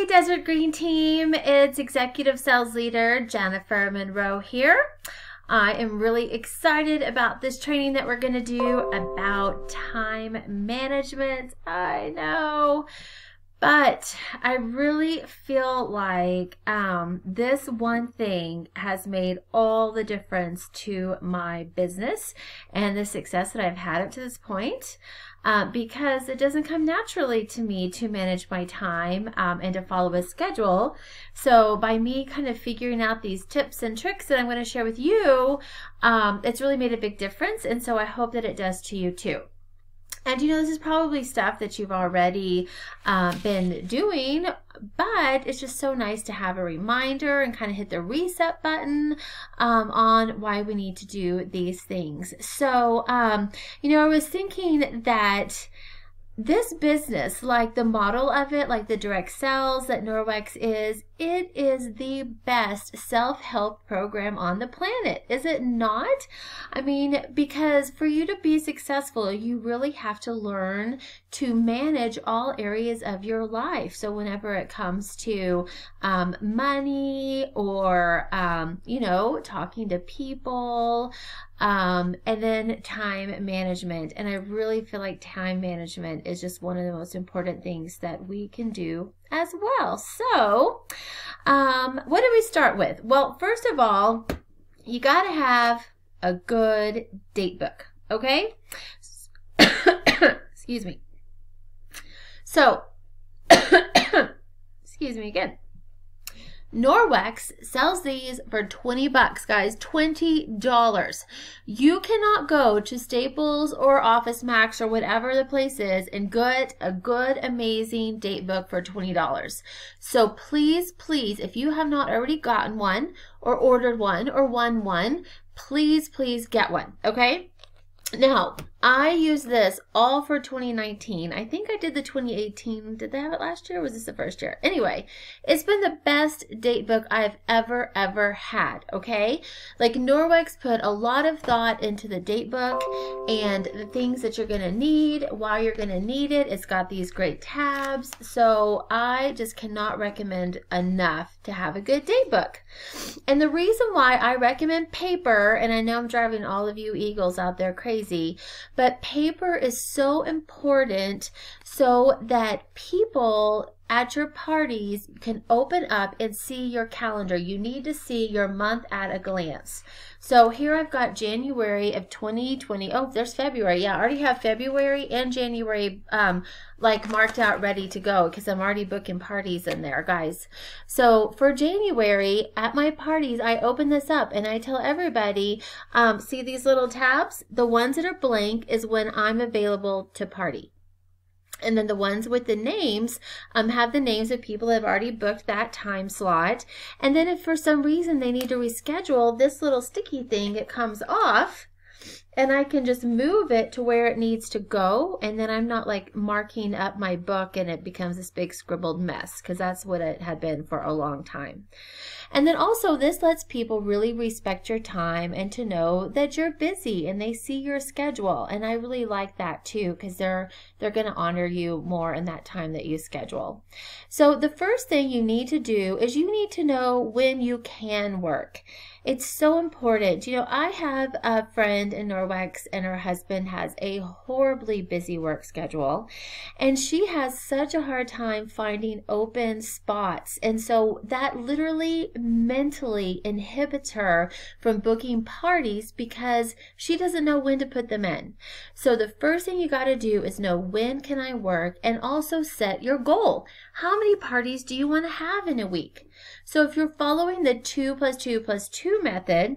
Hey Desert Green Team, it's Executive Sales Leader Jennifer Monroe here. I am really excited about this training that we're going to do about time management. I know, but I really feel like this one thing has made all the difference to my business and the success that I've had up to this point. Because it doesn't come naturally to me to manage my time and to follow a schedule. So by me kind of figuring out these tips and tricks that I'm going to share with you, it's really made a big difference. And so I hope that it does to you too. And you know, this is probably stuff that you've already been doing, but it's just so nice to have a reminder and kind of hit the reset button on why we need to do these things. So, you know, I was thinking that this business, like the model of it, like the direct sales that Norwex is, it is the best self-help program on the planet, is it not? I mean, because for you to be successful, you really have to learn to manage all areas of your life. So whenever it comes to money or, you know, talking to people, and then time management. And I really feel like time management is just one of the most important things that we can do as well. So, what do we start with? Well, first of all, you got to have a good date book, okay? Excuse me. So, excuse me again. Norwex sells these for 20 bucks, guys, $20. You cannot go to Staples or Office Max or whatever the place is and get a good, amazing date book for $20. So please, please, if you have not already gotten one or ordered one or won one, please, please get one, okay? Now, I use this all for 2019. I think I did the 2018. Did they have it last year or was this the first year? Anyway, it's been the best date book I've ever had, okay? Like Norwex put a lot of thought into the date book and the things that you're going to need, why you're going to need it. It's got these great tabs. So I just cannot recommend enough to have a good date book. And the reason why I recommend paper, and I know I'm driving all of you Eagles out there crazy, but paper is so important so that people at your parties can open up and see your calendar. You need to see your month at a glance. So here I've got January of 2020. Oh, there's February. Yeah, I already have February and January like marked out ready to go because I'm already booking parties in there, guys. So for January at my parties, I open this up and I tell everybody, see these little tabs? The ones that are blank is when I'm available to party. And then the ones with the names have the names of people that have already booked that time slot. And then if for some reason they need to reschedule, this little sticky thing, it comes off and I can just move it to where it needs to go. And then I'm not like marking up my book and it becomes this big scribbled mess because that's what it had been for a long time. And then also this lets people really respect your time and to know that you're busy and they see your schedule. And I really like that too because they're going to honor you more in that time that you schedule. So the first thing you need to do is you need to know when you can work. It's so important. You know, I have a friend in Norwex and her husband has a horribly busy work schedule and she has such a hard time finding open spots. And so that literally mentally inhibits her from booking parties because she doesn't know when to put them in. So the first thing you got to do is know when can I work and also set your goal. How many parties do you want to have in a week? So if you're following the 2 + 2 + 2 method,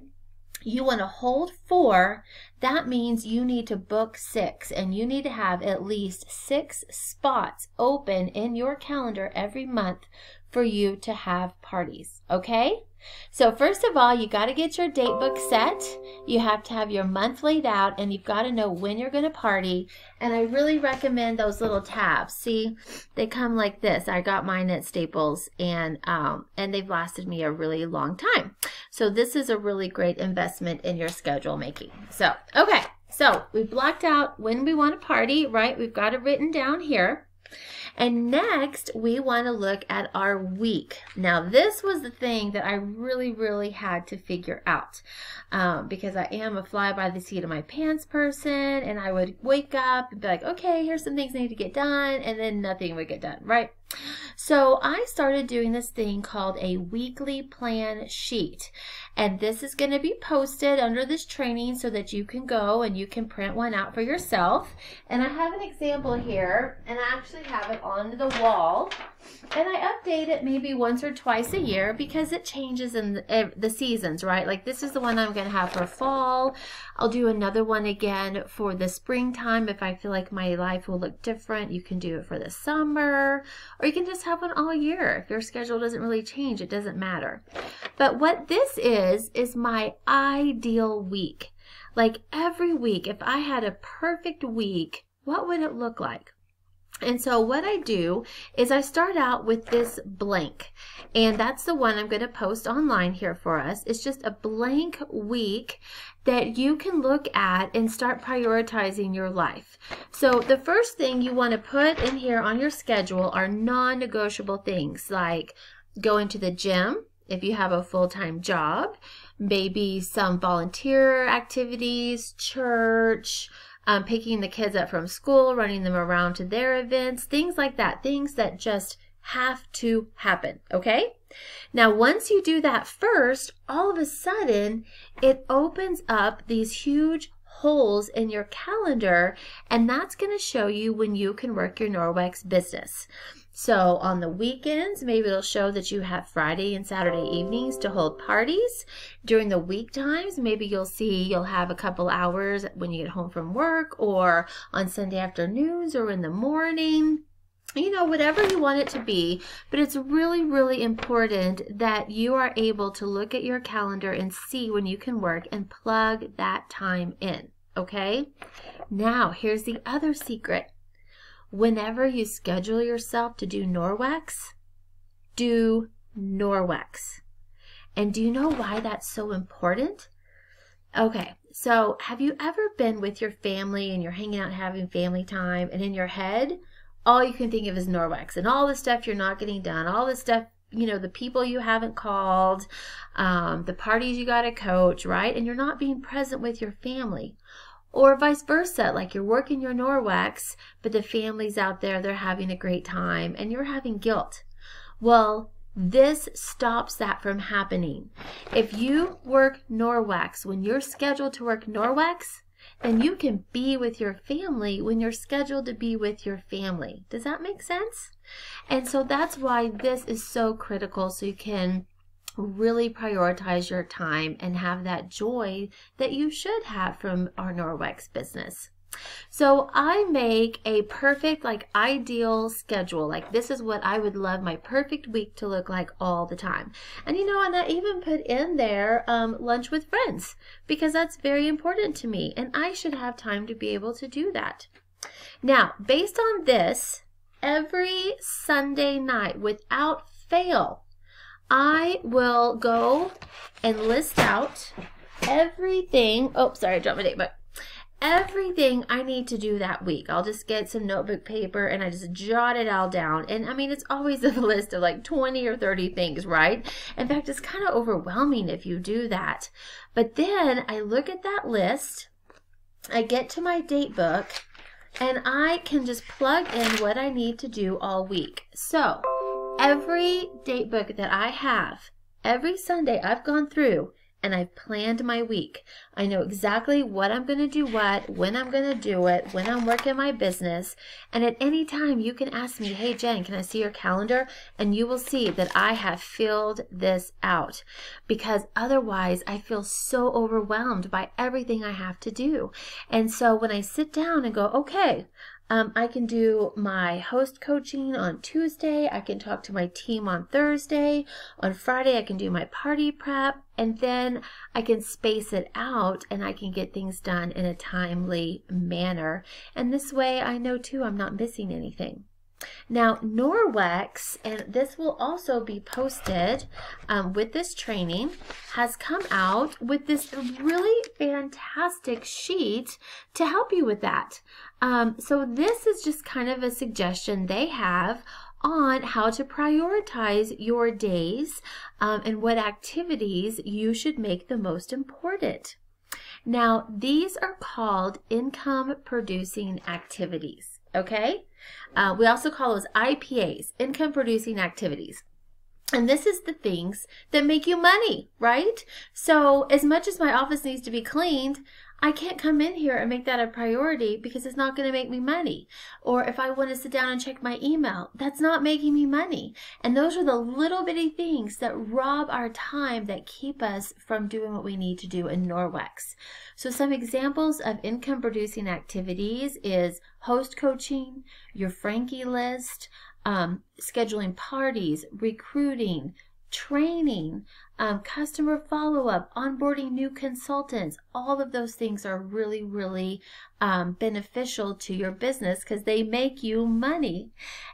you want to hold 4. That means you need to book 6 and you need to have at least 6 spots open in your calendar every month for you to have parties, okay? So first of all, you got to get your date book set. You have to have your month laid out and you've got to know when you're going to party. And I really recommend those little tabs. See, they come like this. I got mine at Staples and they've lasted me a really long time. So this is a really great investment in your schedule making. So, okay. So we blocked out when we want to party, right? We've got it written down here. And next, we want to look at our week. Now, this was the thing that I really had to figure out because I am a fly by the seat of my pants person, and I would wake up and be like, okay, here's some things I need to get done, and then nothing would get done, right? So I started doing this thing called a weekly plan sheet. And this is going to be posted under this training so that you can go and you can print one out for yourself. And I have an example here, and I actually have it on the wall. And I update it maybe once or twice a year because it changes in the seasons, right? Like this is the one I'm going to have for fall. I'll do another one again for the springtime if I feel like my life will look different. You can do it for the summer, or you can just have one all year. If your schedule doesn't really change, it doesn't matter. But what this is my ideal week. Like every week, if I had a perfect week, what would it look like? And so what I do is I start out with this blank, and that's the one I'm going to post online here for us. It's just a blank week that you can look at and start prioritizing your life. So the first thing you want to put in here on your schedule are non-negotiable things like going to the gym if you have a full-time job, maybe some volunteer activities, church, picking the kids up from school, running them around to their events, things like that, things that just have to happen, okay? Now, once you do that first, all of a sudden, it opens up these huge holes in your calendar, and that's going to show you when you can work your Norwex business. So on the weekends, maybe it'll show that you have Friday and Saturday evenings to hold parties. During the week times, maybe you'll see you'll have a couple hours when you get home from work, or on Sunday afternoons, or in the morning. You know, whatever you want it to be, but it's really important that you are able to look at your calendar and see when you can work and plug that time in, okay? Now, here's the other secret. Whenever you schedule yourself to do Norwex, do Norwex. And do you know why that's so important? Okay, so have you ever been with your family and you're hanging out and having family time, and in your head, all you can think of is Norwex and all the stuff you're not getting done, all the stuff, you know, the people you haven't called, the parties you got to coach, right? And you're not being present with your family. Or vice versa, like you're working your Norwex, but the family's out there, they're having a great time, and you're having guilt. Well, this stops that from happening. If you work Norwex when you're scheduled to work Norwex, then you can be with your family when you're scheduled to be with your family. Does that make sense? And so that's why this is so critical, so you can really prioritize your time and have that joy that you should have from our Norwex business. So I make a perfect, like ideal schedule. Like this is what I would love my perfect week to look like all the time. And you know, and I even put in there lunch with friends, because that's very important to me, and I should have time to be able to do that. Now, based on this, every Sunday night without fail, I will go and list out everything. Oh, sorry, I dropped my date book. Everything I need to do that week. I'll just get some notebook paper and I just jot it all down. And I mean, it's always a list of like 20 or 30 things, right? In fact, it's kind of overwhelming if you do that. But then I look at that list, I get to my date book, and I can just plug in what I need to do all week. So every date book that I have, every Sunday I've gone through and I've planned my week. I know exactly what I'm going to do what, when I'm going to do it, when I'm working my business. And at any time you can ask me, hey Jen, can I see your calendar? And you will see that I have filled this out, because otherwise I feel so overwhelmed by everything I have to do. And so when I sit down and go, okay, I can do my host coaching on Tuesday. I can talk to my team on Thursday. On Friday, I can do my party prep. And then I can space it out and I can get things done in a timely manner. And this way I know too I'm not missing anything. Now, Norwex, and this will also be posted with this training, has come out with this really fantastic sheet to help you with that. So this is just kind of a suggestion they have on how to prioritize your days and what activities you should make the most important. Now, these are called income producing activities, okay? We also call those IPAs, income producing activities. And this is the things that make you money, right? So as much as my office needs to be cleaned, I can't come in here and make that a priority because it's not going to make me money. Or if I want to sit down and check my email, that's not making me money. And those are the little bitty things that rob our time, that keep us from doing what we need to do in Norwex. So some examples of income producing activities is host coaching, your Frankie list, scheduling parties, recruiting, training, customer follow-up, onboarding new consultants. All of those things are really, really beneficial to your business because they make you money.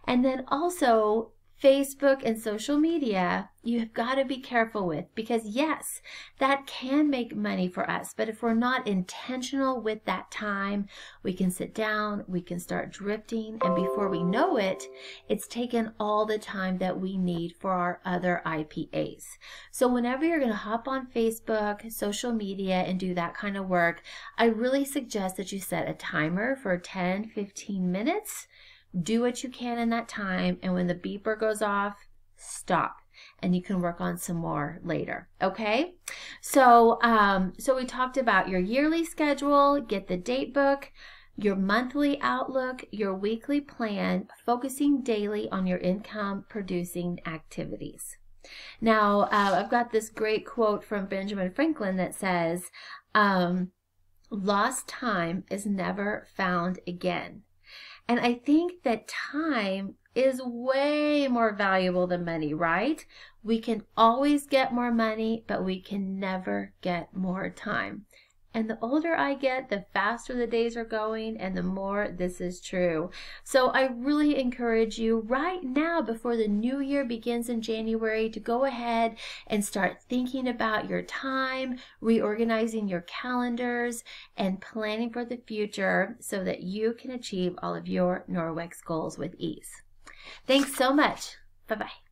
And then also Facebook and social media, you've got to be careful with, because yes, that can make money for us, but if we're not intentional with that time, we can sit down, we can start drifting, and before we know it, it's taken all the time that we need for our other IPAs. So whenever you're going to hop on Facebook, social media, and do that kind of work, I really suggest that you set a timer for 10-15 minutes. Do what you can in that time, and when the beeper goes off, stop, and you can work on some more later. Okay, so we talked about your yearly schedule, get the date book, your monthly outlook, your weekly plan, focusing daily on your income producing activities. Now, I've got this great quote from Benjamin Franklin that says, lost time is never found again. And I think that time is way more valuable than money, right? We can always get more money, but we can never get more time. And the older I get, the faster the days are going, and the more this is true. So I really encourage you right now, before the new year begins in January, to go ahead and start thinking about your time, reorganizing your calendars, and planning for the future so that you can achieve all of your Norwex goals with ease. Thanks so much. Bye-bye.